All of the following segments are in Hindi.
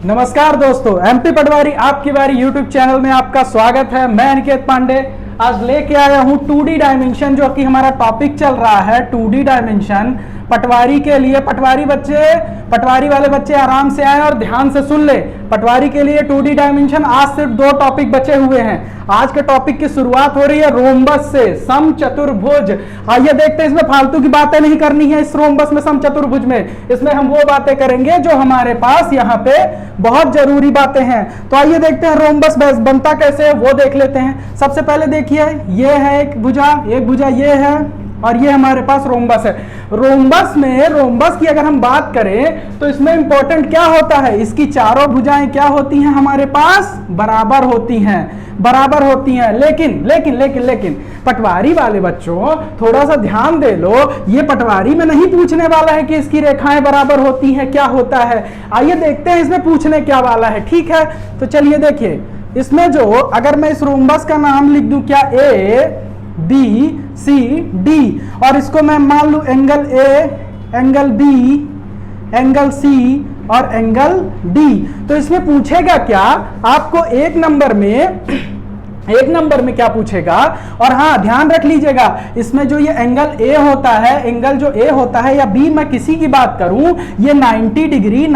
नमस्कार दोस्तों, एमपी पटवारी आपकी बारी यूट्यूब चैनल में आपका स्वागत है। मैं अनिकेत पांडे आज लेके आया हूँ 2D डायमेंशन, जो कि हमारा टॉपिक चल रहा है 2D डायमेंशन पटवारी के लिए। पटवारी वाले बच्चे आराम से आए और ध्यान से सुन ले। पटवारी के लिए 2D डायमेंशन आज सिर्फ 2 टॉपिक बचे हुए हैं। आज के टॉपिक की शुरुआत हो रही है रोम्बस से, समचतुर्भुज। आइए देखते हैं, इसमें फालतू की बातें नहीं करनी है। इस रोम्बस में, समचतुर्भुज में, इसमें हम वो बातें करेंगे जो हमारे पास यहाँ पे बहुत जरूरी बातें हैं। तो आइए देखते हैं रोम्बस बनता कैसे है, वो देख लेते हैं। सबसे पहले देखिए, ये है एक भुजा ये है और ये हमारे पास रोम्बस है। रोम्बस की अगर हम बात करें तो इसमें इंपॉर्टेंट क्या होता है, इसकी चारों भुजाएं क्या होती हैं हमारे पास, बराबर होती हैं। लेकिन पटवारी वाले बच्चों थोड़ा सा ध्यान दे लो, ये पटवारी में नहीं पूछने वाला है कि इसकी रेखाएं बराबर होती हैं, क्या होता है। आइए देखते हैं इसमें पूछने क्या वाला है। ठीक है, तो चलिए देखिए, इसमें जो अगर मैं इस रोम्बस का नाम लिख दूं, क्या ए बी सी डी, और इसको मैं मान लू angle A, angle B, angle C और एंगल डी, तो इसमें पूछेगा क्या आपको एक नंबर में क्या पूछेगा। और हाँ, ध्यान रख लीजिएगा, इसमें जो ये एंगल ए होता है या बी मैं किसी की बात करूं, ये 90 डिग्री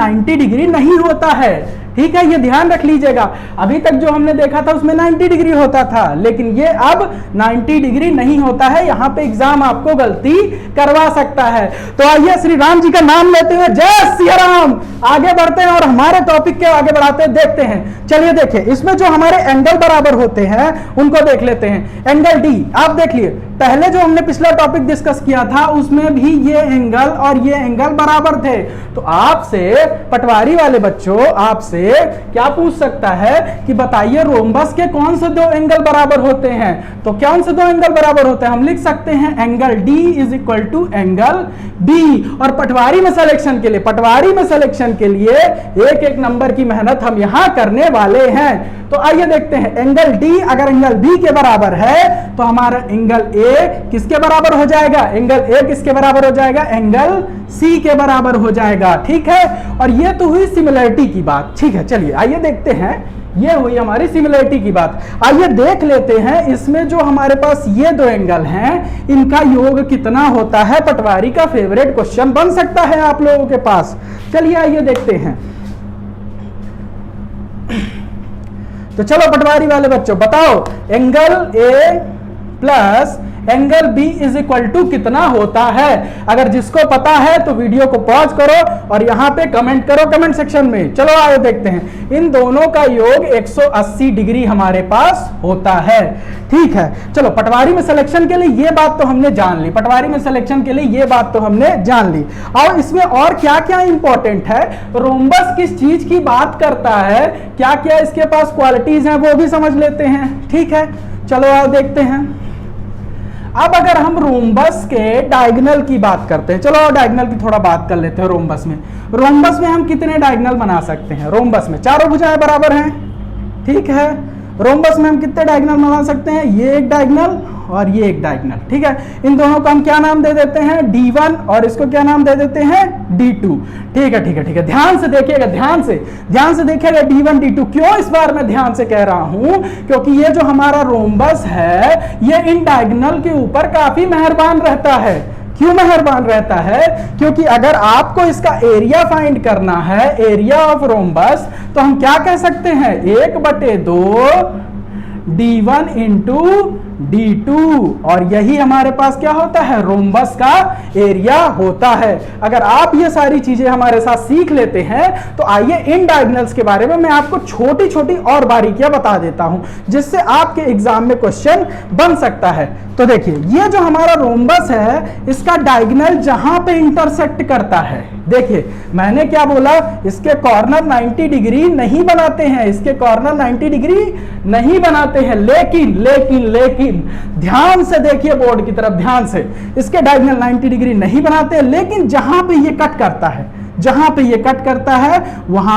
नहीं होता है। ठीक है, ये ध्यान रख लीजिएगा। अभी तक जो हमने देखा था उसमें 90 डिग्री होता था, लेकिन ये अब 90 डिग्री नहीं होता है। यहाँ पे एग्जाम आपको गलती करवा सकता है। तो आइए श्री राम जी का नाम लेते हुए जय सिया राम आगे बढ़ते हैं और हमारे टॉपिक के आगे बढ़ाते हैं, देखते हैं। चलिए देखिए, इसमें जो हमारे एंगल बराबर होते हैं उनको देख लेते हैं। एंगल डी, आप देख लिए, पहले जो हमने पिछला टॉपिक डिस्कस किया था उसमें भी ये एंगल और ये एंगल बराबर थे। तो आपसे पटवारी वाले बच्चों आपसे क्या पूछ सकता है कि बताइए रोम्बस के कौन से 2 एंगल बराबर होते हैं। तो कौन से 2 एंगल बराबर होते हैं, हम लिख सकते हैं angle D is equal to angle B. और पटवारी में सिलेक्शन के लिए एक नंबर की मेहनत हम यहां करने वाले हैं। तो आइए देखते हैं, एंगल डी अगर एंगल बी के बराबर है तो हमारा एंगल ए किसके बराबर हो जाएगा, किसके बराबर हो जाएगा, एंगल सी के बराबर हो जाएगा। ठीक है, और ये तो हुई सिमिलरिटी की बात। ठीक है, चलिए आइए देखते हैं, ये हुई हमारी सिमिलरिटी की बात। आइए देख लेते हैं, इसमें जो हमारे पास ये 2 एंगल हैं इनका योग कितना होता है। पटवारी का फेवरेट क्वेश्चन बन सकता है आप लोगों के पास। चलिए आइए देखते हैं। तो चलो पटवारी वाले बच्चों बताओ, angle A plus angle B is equal to कितना होता है। अगर जिसको पता है तो वीडियो को पॉज करो और यहां पे कमेंट करो कमेंट सेक्शन में। चलो आगे देखते हैं, इन दोनों का योग 180 डिग्री हमारे पास होता है। ठीक है, चलो पटवारी में सिलेक्शन के लिए ये बात तो हमने जान ली। और इसमें और क्या क्या इंपॉर्टेंट है, रोम्बस किस चीज की बात करता है, क्या क्या इसके पास क्वालिटीज हैं वो भी समझ लेते हैं। ठीक है, चलो आओ देखते हैं। अब अगर हम रोम्बस के डायगोनल की बात करते हैं, चलो डायगोनल की थोड़ा बात कर लेते हैं। रोम्बस में हम कितने डायगोनल बना सकते हैं। रोम्बस में चारों भुजाएं बराबर हैं। ठीक है, रोम्बस में हम कितने डायगोनल बना सकते हैं, ये एक डायगोनल और ये एक डायगोनल। ठीक है, इन दोनों को हम क्या नाम दे देते हैं, D1, और इसको क्या नाम दे देते हैं, D2। ठीक है, ध्यान से देखिएगा, ध्यान से देखिएगा D1 D2। क्यों इस बार मैं ध्यान से कह रहा हूं, क्योंकि ये जो हमारा रोम्बस है ये इन डायगोनल के ऊपर काफी मेहरबान रहता है। क्यों मेहरबान रहता है, क्योंकि अगर आपको इसका एरिया फाइंड करना है, एरिया ऑफ रोम्बस, तो हम क्या कह सकते हैं, 1/2 D1 इंटू D2, और यही हमारे पास क्या होता है, रोम्बस का एरिया होता है। अगर आप ये सारी चीजें हमारे साथ सीख लेते हैं तो आइए इन डायगोनल्स के बारे में मैं आपको छोटी छोटी और बारीकियां बता देता हूं, जिससे आपके एग्जाम में क्वेश्चन बन सकता है। तो देखिए, ये जो हमारा रोम्बस है इसका डायगोनल जहां पे इंटरसेक्ट करता है, देखिए मैंने क्या बोला, इसके कॉर्नर 90 डिग्री नहीं बनाते हैं, लेकिन ध्यान से देखिए बोर्ड की तरफ, ध्यान से, इसके डायगोनल 90 डिग्री नहीं बनाते हैं, लेकिन जहां पे ये कट करता है वहां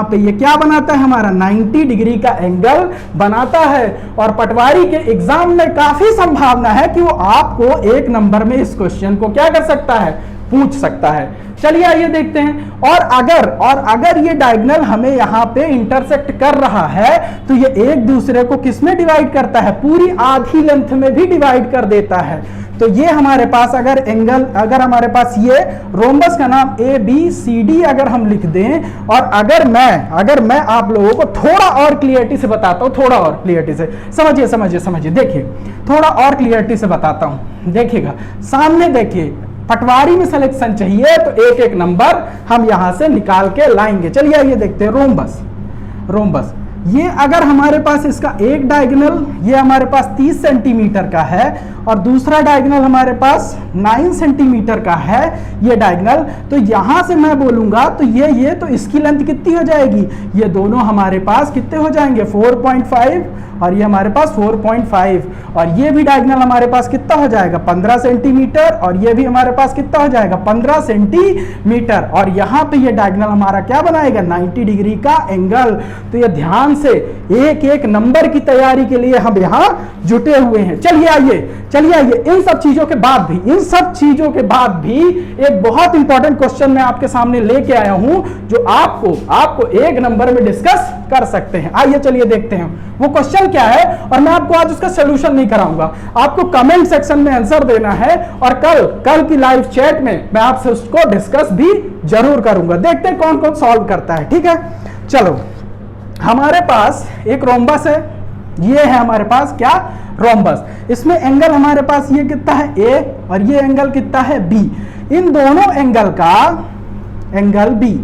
पे ये क्या बनाता है, हमारा 90 डिग्री का एंगल बनाता है। और पटवारी के एग्जाम में काफी संभावना है कि वो आपको 1 नंबर में इस क्वेश्चन को क्या कर सकता है, पूछ सकता है। चलिए आइए देखते हैं। और अगर ये डायगोनल हमें यहाँ पे इंटरसेक्ट कर रहा है तो ये एक दूसरे को किसमें डिवाइड करता है, पूरी आधी लेंथ में भी डिवाइड कर देता है। तो ये हमारे पास अगर हमारे पास ये रोम्बस का नाम ABCD अगर हम लिख दें, और अगर मैं आप लोगों को थोड़ा और क्लियरिटी से बताता हूं, थोड़ा और क्लियरिटी से समझिए, देखिए थोड़ा और क्लियरिटी से बताता हूं, देखिएगा सामने, देखिए पटवारी में सिलेक्शन चाहिए तो एक एक नंबर हम यहां से निकाल के लाएंगे। चलिए आइए देखते हैं। रोम्बस ये अगर हमारे पास इसका एक डायगोनल ये हमारे पास 30 सेंटीमीटर का है और दूसरा डायगोनल हमारे पास 9 सेंटीमीटर का है ये डायगोनल, तो यहां से मैं बोलूंगा तो ये तो इसकी लेंथ कितनी हो जाएगी, ये दोनों हमारे पास कितने हो जाएंगे 4.5 और ये हमारे पास 4.5, और ये भी डायगोनल हमारे पास कितना हो जाएगा 15 सेंटीमीटर, और ये भी हमारे पास कितना हो जाएगा 15 सेंटीमीटर, और यहाँ पे ये डायगोनल हमारा क्या बनाएगा 90 डिग्री का एंगल। तो ये ध्यान से एक एक नंबर की तैयारी के लिए हम यहाँ जुटे हुए हैं। चलिए आइए इन सब चीजों के बाद भी एक बहुत इंपॉर्टेंट क्वेश्चन मैं आपके सामने लेके आया हूं जो आपको एक नंबर में डिस्कस कर सकते हैं। आइए चलिए देखते हैं वो क्वेश्चन क्या है, और मैं आपको आज उसका सोल्यूशन नहीं कराऊंगा, आपको कमेंट सेक्शन में आंसर देना है, और कल की लाइव चैट में मैं आपसे उसको डिस्कस भी जरूर करूंगा। देखते हैं कौन कौन सॉल्व करता है। ठीक है, चलो हमारे पास एक रोम्बस है, ये है हमारे पास क्या रोम्बस, इसमें एंगल हमारे पास ये कितना है A और ये एंगल कितना है B, इन दोनों एंगल का एंगल B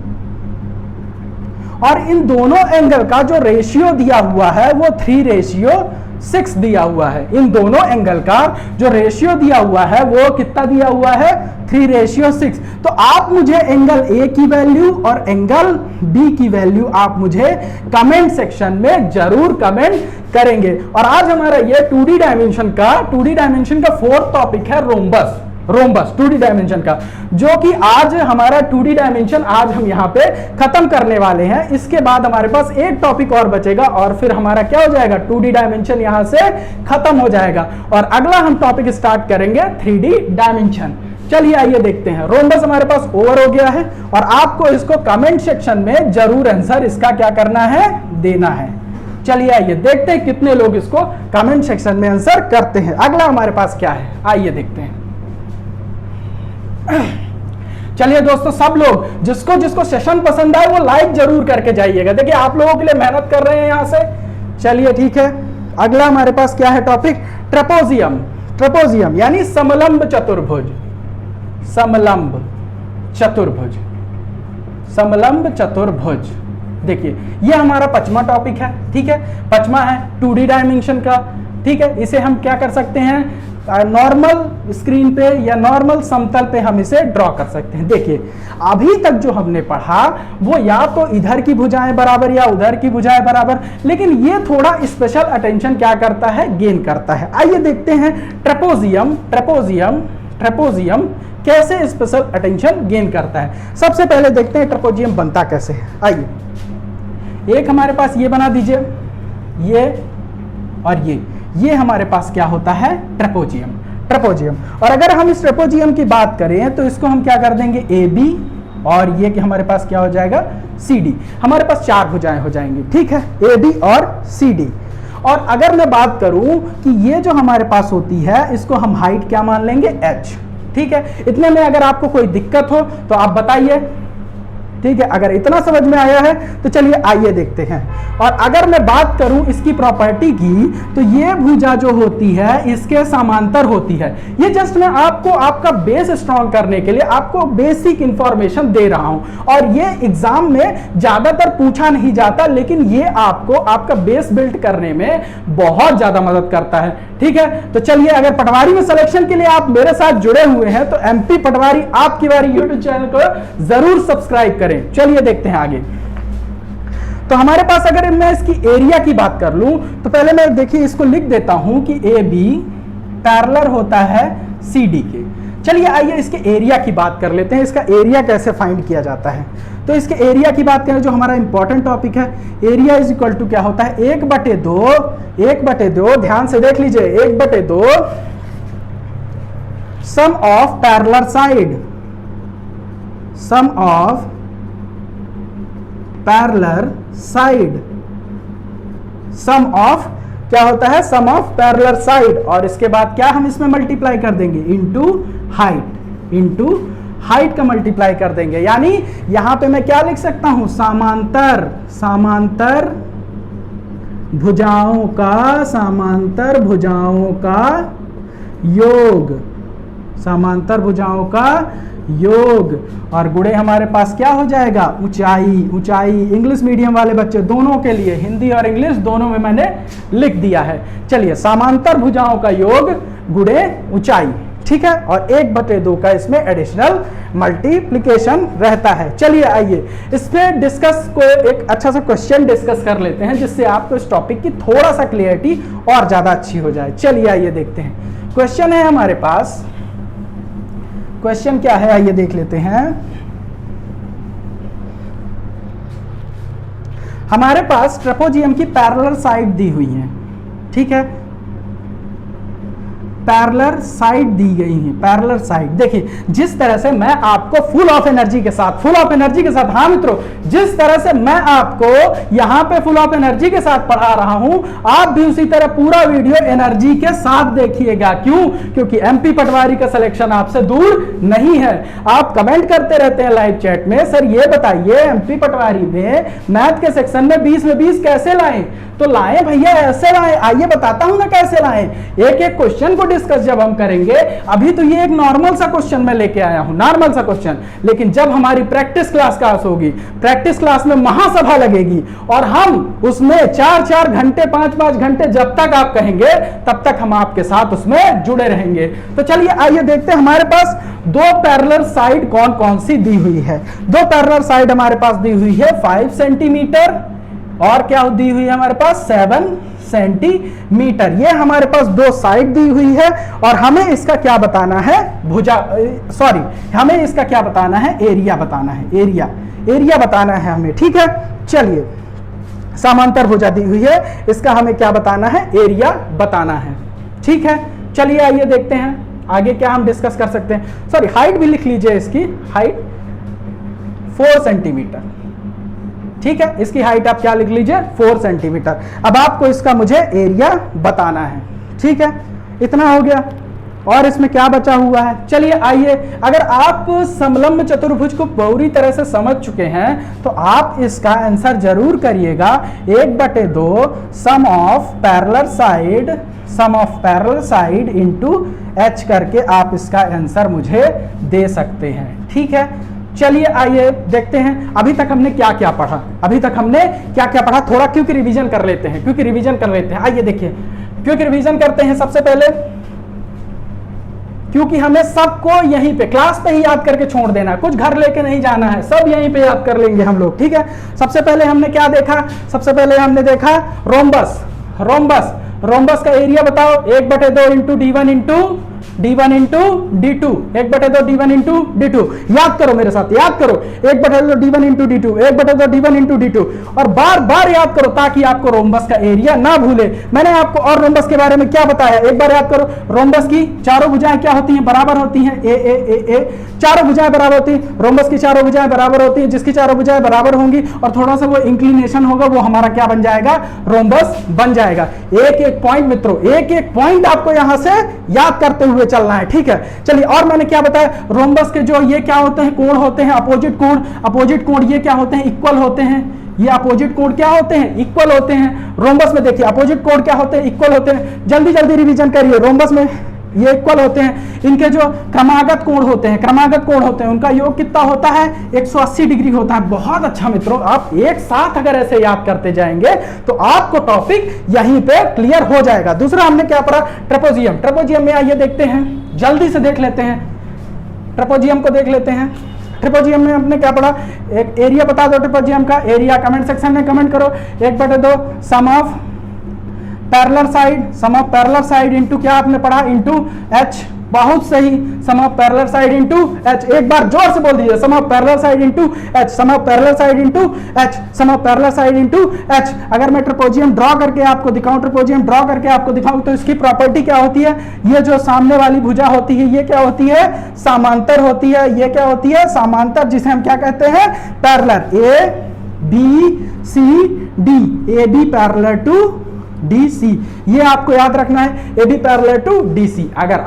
और इन दोनों एंगल का जो रेशियो दिया हुआ है वो 3:6 दिया हुआ है। इन दोनों एंगल का जो रेशियो दिया हुआ है वो कितना दिया हुआ है 3:6। तो आप मुझे एंगल A की वैल्यू और एंगल B की वैल्यू आप मुझे कमेंट सेक्शन में जरूर कमेंट करेंगे। और आज हमारा ये 2D डायमेंशन का फोर्थ टॉपिक है रोम्बस 2D डायमेंशन का, जो कि आज हमारा 2D डायमेंशन आज हम यहाँ पे खत्म करने वाले हैं। इसके बाद हमारे पास एक टॉपिक और बचेगा और फिर हमारा क्या हो जाएगा 2D डायमेंशन यहाँ से खत्म हो जाएगा, और अगला हम टॉपिक स्टार्ट करेंगे 3D डायमेंशन। चलिए आइए देखते हैं। रोम्बस हमारे पास ओवर हो गया है और आपको इसको कमेंट सेक्शन में जरूर आंसर इसका क्या करना है, देना है। चलिए आइए देखते हैं कितने लोग इसको कमेंट सेक्शन में आंसर करते हैं। अगला हमारे पास क्या है, आइए देखते हैं। चलिए दोस्तों, सब लोग जिसको सेशन पसंद आए वो लाइक जरूर करके जाइएगा। देखिए आप लोगों के लिए मेहनत कर रहे हैं यहां से। चलिए ठीक है, अगला हमारे पास क्या है टॉपिक, ट्रेपोजियम यानी समलंब चतुर्भुज। देखिए ये हमारा 5वां टॉपिक है। ठीक है, 5वां है 2D डायमेंशन का। ठीक है, इसे हम क्या कर सकते हैं, नॉर्मल स्क्रीन पे या नॉर्मल समतल पे हम इसे ड्रॉ कर सकते हैं। देखिए अभी तक जो हमने पढ़ा वो या तो इधर की भुजाएं बराबर या उधर की भुजाएं बराबर, लेकिन ये थोड़ा स्पेशल अटेंशन क्या करता है, गेन करता है। आइए देखते हैं ट्रेपोजियम कैसे स्पेशल अटेंशन गेन करता है। सबसे पहले देखते हैं ट्रेपोजियम बनता कैसे है। आइए एक हमारे पास ये बना दीजिए, ये और ये हमारे पास क्या होता है ट्रेपोजियम। और अगर हम इस ट्रेपोजियम की बात करें तो इसको हम क्या कर देंगे AB, और ये कि हमारे पास क्या हो जाएगा CD। हमारे पास 4 भुजाएं हो जाएंगी। ठीक है, AB और CD। और अगर मैं बात करूं कि ये जो हमारे पास होती है इसको हम हाइट क्या मान लेंगे H। ठीक है, इतने में अगर आपको कोई दिक्कत हो तो आप बताइए। ठीक है, अगर इतना समझ में आया है तो चलिए आइए देखते हैं। और अगर मैं बात करूं इसकी प्रॉपर्टी की तो ये भुजा जो होती है इसके समांतर होती है। ये जस्ट मैं आपको आपका बेस स्ट्रॉन्ग करने के लिए आपको बेसिक इंफॉर्मेशन दे रहा हूं, और ये एग्जाम में ज्यादातर पूछा नहीं जाता, लेकिन ये आपको आपका बेस बिल्ड करने में बहुत ज्यादा मदद करता है। ठीक है, तो चलिए अगर पटवारी में सिलेक्शन के लिए आप मेरे साथ जुड़े हुए हैं तो MP पटवारी आपकी बारी यूट्यूब चैनल को जरूर सब्सक्राइब करें। चलिए देखते हैं आगे। तो हमारे पास अगर मैं इसकी एरिया की बात कर लूं तो पहले मैं देखिए इसको लिख देता हूं कि AB पैरेलल होता है CD के। चलिए आइए इसके एरिया की बात कर लेते हैं, इसका एरिया कैसे फाइंड किया जाता है। तो इसके एरिया की बात करें जो हमारा इंपॉर्टेंट टॉपिक है, एरिया इज इक्वल टू क्या होता है 1/2, ध्यान से देख लीजिए 1/2 sum of parallel side sum of parallel side, sum of क्या होता है, सम ऑफ पैरेलल साइड, और इसके बाद क्या हम इसमें मल्टीप्लाई कर देंगे, इनटू हाइट, इनटू हाइट का मल्टीप्लाई कर देंगे। यानी यहां पे मैं क्या लिख सकता हूं, समांतर, समांतर भुजाओं का, समांतर भुजाओं का योग, समांतर भुजाओं का योग, और गुणे हमारे पास क्या हो जाएगा, ऊंचाई, ऊंचाई। इंग्लिश मीडियम वाले बच्चे दोनों के लिए, हिंदी और इंग्लिश दोनों में मैंने लिख दिया है। चलिए, समांतर भुजाओं का योग गुणे ऊंचाई, ठीक है, और 1/2 का इसमें एडिशनल मल्टीप्लिकेशन रहता है। चलिए आइए इस पे डिस्कस को, एक अच्छा सा क्वेश्चन डिस्कस कर लेते हैं, जिससे आपको इस टॉपिक की थोड़ा सा क्लियरिटी और ज्यादा अच्छी हो जाए। चलिए आइए देखते हैं, क्वेश्चन है हमारे पास, क्वेश्चन क्या है आइए देख लेते हैं। हमारे पास ट्रेपेजियम की पैरेलल साइड दी हुई है, ठीक है, पैरेलल साइड दी गई है, पैरेलल साइड। देखिए जिस तरह से मैं आपको फुल ऑफ एनर्जी के साथ, फुल ऑफ एनर्जी के साथ, हाँ मित्रों, जिस तरह से मैं आपको यहां पे फुल ऑफ एनर्जी के साथ पढ़ा रहा हूं, आप भी उसी तरह पूरा वीडियो एनर्जी के साथ देखिएगा। क्यों? क्योंकि एमपी पटवारी का सिलेक्शन आपसे दूर नहीं है। आप कमेंट करते रहते हैं लाइव चैट में, सर ये बताइए एमपी पटवारी में मैथ के सेक्शन में 20 में 20 कैसे लाएं? तो लाएं भैया, ऐसे लाएं, आइए बताता हूं ना कैसे लाएं। एक एक क्वेश्चन को डिस्कस जब हम करेंगे, अभी तो ये एक नॉर्मल सा क्वेश्चन मैं लेके आया हूं, नॉर्मल सा क्वेश्चन, लेकिन जब हमारी प्रैक्टिस क्लास होगी, प्रैक्टिस क्लास में महासभा लगेगी और हम उसमें 4-4 घंटे 5-5 घंटे जब तक आप कहेंगे तब तक हम आपके साथ उसमें जुड़े रहेंगे। तो चलिए आइए देखते हैं हमारे पास दो पैरेलल साइड कौन कौन सी दी हुई है। दो पैरेलल साइड हमारे पास दी हुई है 5 सेंटीमीटर, और क्या दी हुई है हमारे पास 7 सेंटीमीटर। ये हमारे पास दो साइड दी हुई है, और हमें इसका क्या बताना है, भुजा, सॉरी, हमें इसका क्या बताना है, एरिया बताना है, एरिया, एरिया बताना है हमें, ठीक है। चलिए, समांतर भुजा दी हुई है, इसका हमें क्या बताना है, एरिया बताना है, ठीक है। चलिए आइए देखते हैं आगे क्या हम डिस्कस कर सकते हैं। सॉरी, हाइट भी लिख लीजिए, इसकी हाइट 4 सेंटीमीटर, ठीक है, इसकी हाइट आप क्या लिख लीजिए, 4 सेंटीमीटर। अब आपको इसका मुझे एरिया बताना है, ठीक है, इतना हो गया। और इसमें क्या बचा हुआ है, चलिए आइए, अगर आप समलंब चतुर्भुज को पूरी तरह से समझ चुके हैं तो आप इसका आंसर जरूर करिएगा। 1/2 sum of parallel side, sum of parallel side into h करके आप इसका आंसर मुझे दे सकते हैं, ठीक है। चलिए आइए देखते हैं अभी तक हमने क्या क्या पढ़ा, अभी तक हमने क्या क्या पढ़ा, थोड़ा क्विक रिवीजन कर लेते हैं, क्विक रिवीजन कर लेते हैं। आइए देखिए, क्विक रिवीजन करते हैं सबसे पहले, क्योंकि हमें सबको यहीं पे क्लास पे ही याद करके छोड़ देना है, कुछ घर लेके नहीं जाना है, सब यहीं पे याद कर लेंगे हम लोग, ठीक है। सबसे पहले हमने क्या देखा, सबसे पहले हमने देखा रोम्बस, रोम्बस, रोम्बस का एरिया बताओ, 1/2 into D1 into D1 into D2, 1/2 D1 into D2, याद करो मेरे साथ, याद करो, 1/2 D1 into D2, 1/2 D1 into D2, और बार बार याद करो ताकि आपको रोम्बस का एरिया ना भूले। मैंने आपको और रोम्बस के बारे में क्या बताया, एक बार याद करो। रोम्बस की चारों भुजाएं क्या होती हैं, बराबर होती हैं, ए, चारों भुजाएं बराबर होती हैं, रोम्बस की चारों भुजाएं बराबर होती हैं, जिसकी चारों भुजाएं बराबर होंगी और थोड़ा सा वो इंक्लिनेशन होगा, वो हमारा क्या बन जाएगा, रोम्बस बन जाएगा। एक एक पॉइंट मित्रों, एक एक पॉइंट आपको यहां से याद करते हुए चलना है, ठीक है। चलिए, और मैंने क्या बताया, रोम्बस के जो ये क्या होते हैं, कोण होते हैं, अपोजिट कोण, अपोजिट कोण ये क्या होते हैं, इक्वल होते हैं। ये अपोजिट कोण क्या होते हैं, इक्वल होते हैं। रोम्बस में देखिए अपोजिट कोण क्या होते हैं, इक्वल होते हैं। जल्दी जल्दी रिवीजन करिए, रोम्बस में ये इक्वल होते हैं। इनके जो क्रमागत कोण होते हैं, क्रमागत कोण होते हैं, उनका योग कितना होता है, 180 डिग्री होता है। बहुत अच्छा मित्रों, आप एक साथ अगर ऐसे याद करते जाएंगे तो आपको टॉपिक यहीं पे क्लियर हो जाएगा। दूसरा हमने क्या पढ़ा, ट्रेपेजियम, ट्रेपेजियम में आइए देखते हैं, जल्दी से देख लेते हैं, ट्रेपेजियम को देख लेते हैं। ट्रेपेजियम में हमने क्या पढ़ा, एक एरिया बता दो ट्रेपेजियम का, एरिया कमेंट सेक्शन में कमेंट करो। 1/2 sum of parallel side, sum of parallel side into क्या आपने पढ़ा, इनटू h बहुत सही, sum of parallel side into H, एक बार जोर से बोल दीजिए, sum of parallel side into H, sum of parallel side into H, sum of parallel side into H. अगर मैं ट्रापेजियम ड्रॉ करके आपको दिखाऊं, ट्रापेजियम ड्रॉ करके आपको दिखाऊं तो इसकी प्रॉपर्टी क्या होती है, ये जो सामने वाली भुजा होती है ये क्या होती है, समांतर होती है, ये क्या होती है, समांतर, जिसे हम क्या कहते हैं, parallel, A B C D, A B parallel to D C, ये आपको याद रखना है, A B parallel to D C. अगर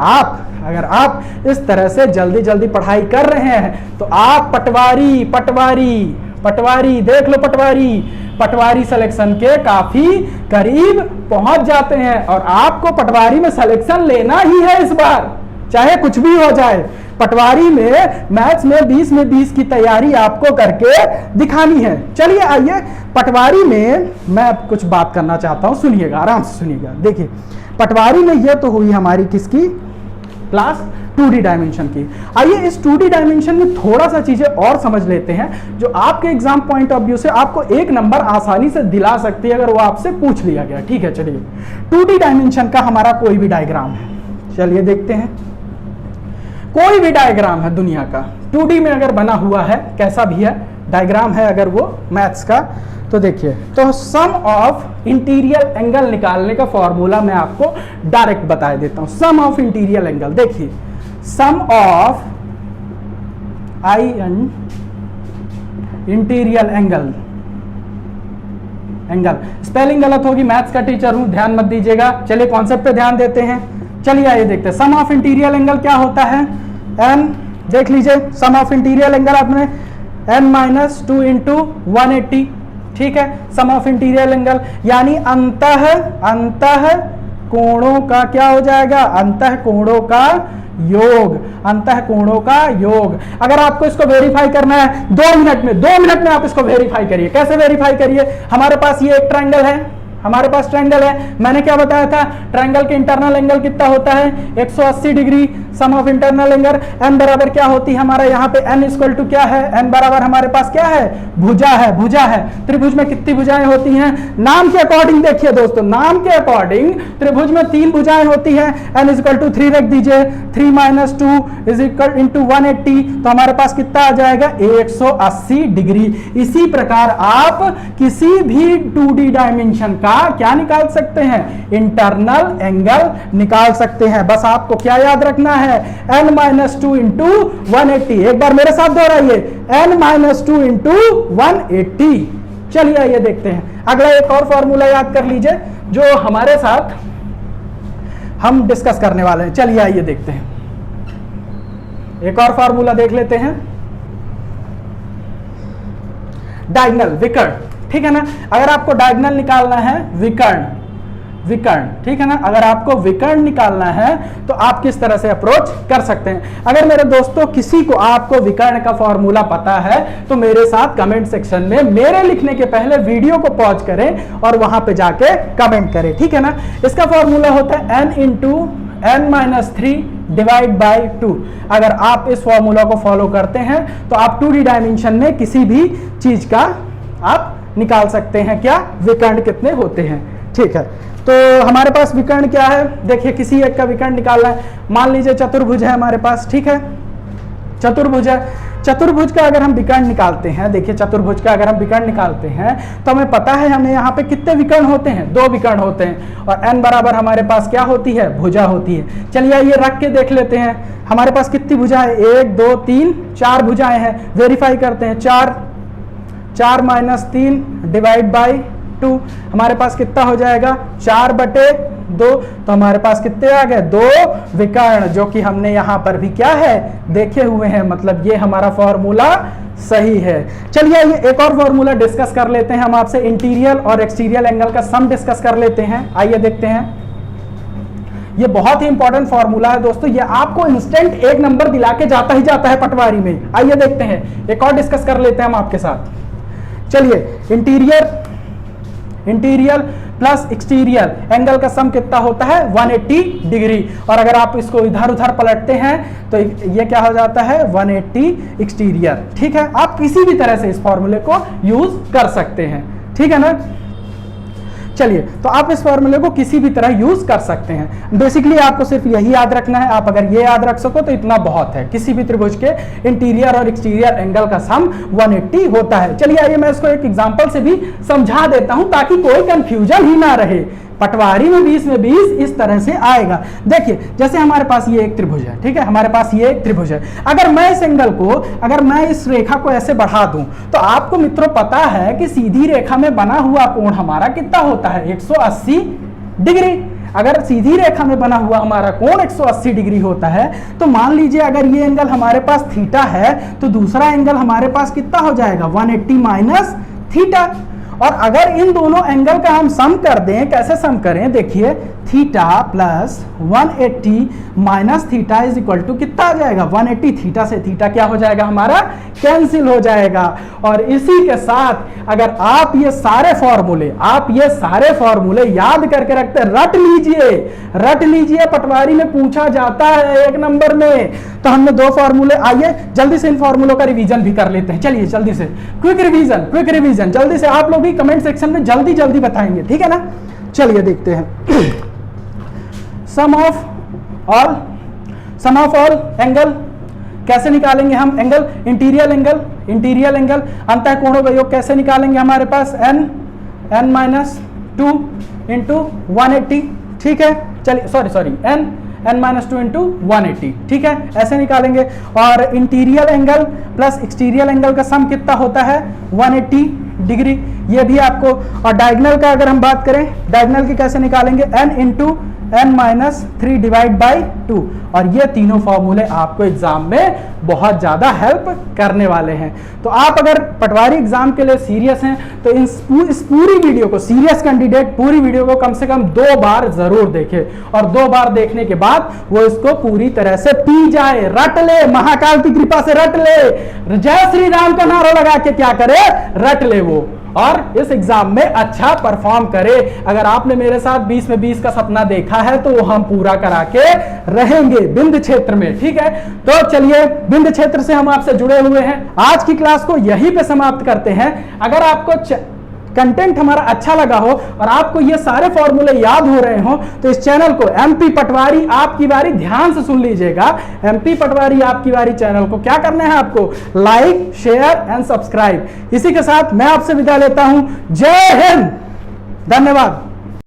आप इस तरह से जल्दी जल्दी पढ़ाई कर रहे हैं तो आप पटवारी देख लो, पटवारी सिलेक्शन के काफी करीब पहुंच जाते हैं। और आपको पटवारी में सिलेक्शन लेना ही है इस बार, चाहे कुछ भी हो जाए। पटवारी में मैथ्स में 20 में 20 की तैयारी आपको करके दिखानी है। चलिए आइए, पटवारी में मैं कुछ बात करना चाहता हूं, सुनिएगा, आराम से सुनिएगा। देखिए पटवारी में ये तो हुई हमारी किसकी क्लास, 2D डायमेंशन की। आइए इस 2D डायमेंशन में थोड़ा सा चीजें और समझ लेते हैं जो आपके एग्जाम पॉइंट ऑफ व्यू से आपको एक नंबर आसानी से दिला सकती है अगर वो आपसे पूछ लिया गया। ठीक है, चलिए 2D डायमेंशन का हमारा कोई भी डायग्राम है, चलिए देखते हैं। कोई भी डायग्राम है दुनिया का 2D में अगर बना हुआ है, कैसा भी है डायग्राम है अगर वो मैथ्स का, तो देखिए, तो सम ऑफ इंटीरियर एंगल निकालने का फॉर्मूला मैं आपको डायरेक्ट बता देता हूं। सम ऑफ इंटीरियर एंगल, देखिए सम ऑफ इंटीरियर एंगल, स्पेलिंग गलत होगी, मैथ्स का टीचर हूं, ध्यान मत दीजिएगा। चलिए कॉन्सेप्ट पे ध्यान देते हैं। चलिए आइए देखते हैं सम ऑफ इंटीरियर एंगल क्या होता है। n देख लीजिए, सम ऑफ इंटीरियर एंगल आपने n-2 इंटू 180, ठीक है। सम ऑफ इंटीरियर एंगल यानी अंतः कोणों का क्या हो जाएगा, अंतः कोणों का योग। अगर आपको इसको वेरीफाई करना है 2 मिनट में आप इसको वेरीफाई करिए। कैसे वेरीफाई करिए, हमारे पास ये एक ट्रायंगल है, मैंने क्या बताया था, ट्रायंगल के इंटरनल एंगल कितना होता है, 180 degree. Sum of internal angle n बराबर क्या होती है हमारा, यहाँ पे n इक्वल टू क्या है, n बराबर हमारे पास क्या है, भुजा है। त्रिभुज में कितनी भुजाएं होती हैं, नाम के अकॉर्डिंग देखिए दोस्तों, नाम के अकॉर्डिंग त्रिभुज में 3 भुजाएं होती हैं। n इक्वल टू 3 रख दीजिए, 3 - 2 इज इक्वल इंटू 180, तो हमारे पास कितना आ जाएगा, 180 डिग्री। इसी प्रकार आप किसी भी 2D डायमेंशन का क्या निकाल सकते हैं, इंटरनल एंगल निकाल सकते हैं। बस आपको क्या याद रखना है, n-2 इंटू 180। एक बार मेरे साथ दोहराइए, n-2 इंटू 180। चलिए आइए देखते हैं अगला एक और फॉर्मूला याद कर लीजिए जो हमारे साथ हम डिस्कस करने वाले हैं। चलिए आइए देखते हैं, एक और फॉर्मूला देख लेते हैं, डायगोनल, विकर्ण, ठीक है ना। अगर आपको डायगोनल निकालना है, विकर्ण, ठीक है ना, अगर आपको विकर्ण निकालना है तो आप किस तरह से अप्रोच कर सकते हैं। अगर मेरे दोस्तों किसी को आपको विकर्ण का फॉर्मूला पता है तो मेरे साथ कमेंट सेक्शन में मेरे लिखने के पहले वीडियो को पॉज करें और वहां पे जाके कमेंट करें, ठीक है ना। इसका फॉर्मूला होता है n into n-3 divide by 2। अगर आप इस फॉर्मूला को फॉलो करते हैं तो आप 2D डायमेंशन में किसी भी चीज का आप निकाल सकते हैं, क्या, विकर्ण कितने होते हैं, ठीक है। तो हमारे पास विकर्ण क्या है, देखिए किसी एक का विकर्ण निकालना है। मान लीजिए चतुर्भुज है हमारे पास, ठीक है, चतुर्भुज है। चतुर्भुज का अगर हम विकर्ण निकालते हैं, देखिए चतुर्भुज का अगर हम विकर्ण निकालते हैं तो हमें पता है हमें यहाँ पे कितने विकर्ण होते हैं, 2 विकर्ण होते हैं, और n बराबर हमारे पास क्या होती है, भुजा होती है। चलिए ये रख के देख लेते हैं हमारे पास कितनी भुजा है, 1 2 3 4 भुजाएं हैं। वेरीफाई करते हैं, 4 - 3 डिवाइड बाई 2, हमारे पास कितना हो जाएगा, 4/2। तो हमारे पास कितने आ गए, 2 विकर्ण, जो कि हमने यहां पर भी क्या है, देखे हुए हैं। मतलब ये हमारा फॉर्मूला सही है। चलिए ये एक और फॉर्मूला डिस्कस कर लेते हैं हम आपसे, इंटीरियर और एक्सटीरियर एंगल का सम डिस्कस कर लेते हैं। आइए देखते हैं, ये बहुत ही इंपॉर्टेंट फॉर्मूला है दोस्तों, ये आपको इंस्टेंट 1 नंबर दिला के जाता ही जाता है पटवारी में। आइए देखते हैं, एक और डिस्कस कर लेते हैं हम आपके साथ। चलिए इंटीरियर प्लस एक्सटीरियर एंगल का सम कितना होता है, 180 डिग्री। और अगर आप इसको इधर उधर पलटते हैं तो ये क्या हो जाता है, 180 एक्सटीरियर, ठीक है। आप किसी भी तरह से इस फॉर्मूले को यूज कर सकते हैं, ठीक है ना। चलिए, तो आप इस फॉर्मूले को किसी भी तरह यूज कर सकते हैं। बेसिकली आपको सिर्फ यही याद रखना है, आप अगर ये याद रख सको तो इतना बहुत है। किसी भी त्रिभुज के इंटीरियर और एक्सटीरियर एंगल का सम 180 होता है। चलिए आइए मैं इसको एक एग्जांपल से भी समझा देता हूं ताकि कोई कंफ्यूजन ही ना रहे। पटवारी में 20 में 20 इस तरह से आएगा। देखिए जैसे हमारे पास ये एक त्रिभुज है, ठीक है, हमारे पास ये एक त्रिभुज है। अगर मैं इस एंगल को, अगर मैं इस रेखा को ऐसे बढ़ा दूं तो आपको मित्रों पता है कि सीधी रेखा में बना हुआ कोण हमारा कितना होता है, 180 डिग्री। अगर सीधी रेखा में बना हुआ हमारा कोण 180 डिग्री होता है तो मान लीजिए अगर ये एंगल हमारे पास थीटा है तो दूसरा एंगल हमारे पास कितना हो जाएगा, 180 माइनस थीटा। और अगर इन दोनों एंगल का हम सम कर दें, कैसे सम करें, देखिए theta plus 180 minus theta is equal to कितना आ जाएगा, 180। थीटा से थीटा क्या हो जाएगा हमारा, कैंसिल हो जाएगा। और इसी के साथ अगर आप ये सारे फॉर्मूले याद करके रखते, रट लीजिए, पटवारी में पूछा जाता है 1 नंबर में। तो हमने 2 फॉर्मूले, आइए जल्दी से इन फॉर्मूलों का रिवीजन भी कर लेते हैं। चलिए जल्दी से क्विक रिवीजन जल्दी से आप लोग भी कमेंट सेक्शन में जल्दी बताएंगे, ठीक है ना। चलिए देखते हैं। सम ऑफ ऑल एंगल कैसे निकालेंगे हम, एंगल इंटीरियर एंगल अंतः कोणों का योग कैसे निकालेंगे, हमारे पास n माइनस 2 इंटू 180, ठीक है। चलिए सॉरी n माइनस 2 इंटू 180, ठीक है, ऐसे निकालेंगे। और interior angle plus exterior angle का सम कितना होता है, 180 डिग्री, ये भी आपको। और डायगोनल का अगर हम बात करें, डायगोनल की कैसे निकालेंगे, n into n minus 3 divide by 2। और ये तीनों फॉर्मूले आपको एग्जाम में बहुत ज्यादा हेल्प करने वाले हैं। तो आप अगर पटवारी एग्जाम के लिए सीरियस हैं तो इस पूरी वीडियो को, सीरियस कैंडिडेट पूरी वीडियो को कम से कम 2 बार जरूर देखे, और 2 बार देखने के बाद वो इसको पूरी तरह से पी जाए, रट ले, महाकाल की कृपा से रट ले, जय श्री राम का नारा लगा के क्या करे, रट ले वो, और इस एग्जाम में अच्छा परफॉर्म करे। अगर आपने मेरे साथ 20 में 20 का सपना देखा है तो वो हम पूरा करा के रहेंगे बिंद क्षेत्र में, ठीक है। तो चलिए बिंद क्षेत्र से हम आपसे जुड़े हुए हैं। आज की क्लास को यहीं पे समाप्त करते हैं। अगर आपको कंटेंट हमारा अच्छा लगा हो और आपको ये सारे फॉर्मूले याद हो रहे हो तो इस चैनल को एमपी पटवारी आपकी बारी ध्यान से सुन लीजिएगा। एमपी पटवारी आपकी बारी चैनल को क्या करना है, आपको लाइक, शेयर एंड सब्सक्राइब। इसी के साथ मैं आपसे विदा लेता हूं। जय हिंद, धन्यवाद।